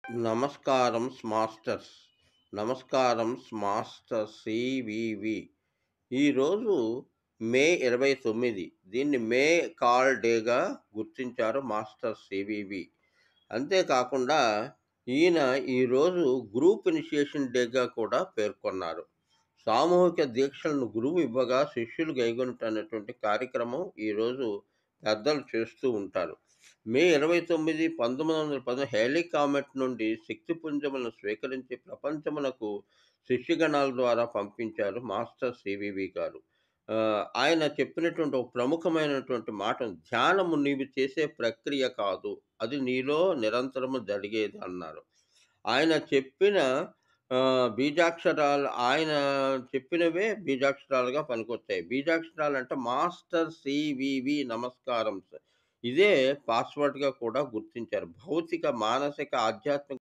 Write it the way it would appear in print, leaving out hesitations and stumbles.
నమస్కారం మాస్టర్స్. నమస్కారం master CVV. ఈరోజు మే 29. దీన్ని మే కాల్ డేగా గుర్తించారు మాస్టర్ సివివి. అంతేకాకుండా ఈయన ఈరోజు గ్రూప్ ఇనిషియేషన్ డేగా కూడా పేర్కొన్నారు. సామూహిక దీక్షలను గురువు ఇవ్వగా శిష్యులు గైకొనుటనేటువంటి కార్యక్రమం ఈరోజు పెద్దలు చేస్తూ ఉంటారు. మే 29, 1910 హేలీ కామెట్ నుండి శక్తిపుంజములను స్వీకరించి ప్రపంచమునకు శిష్యగణాల ద్వారా పంపించారు మాస్టర్ సివివి గారు. ఆయన చెప్పినటువంటి ఒక ప్రముఖమైనటువంటి మాట, ధ్యానము నీవు చేసే ప్రక్రియ కాదు, అది నీలో నిరంతరము జరిగేది అన్నారు. ఆయన చెప్పిన ఆయన చెప్పినవే బీజాక్షరాలుగా పనికొచ్చాయి. బీజాక్షరాలంటే మాస్టర్ సివివి నమస్కారం. ఇదే పాస్వర్డ్‌గా కూడా గుర్తించారు. భౌతిక, మానసిక, ఆధ్యాత్మిక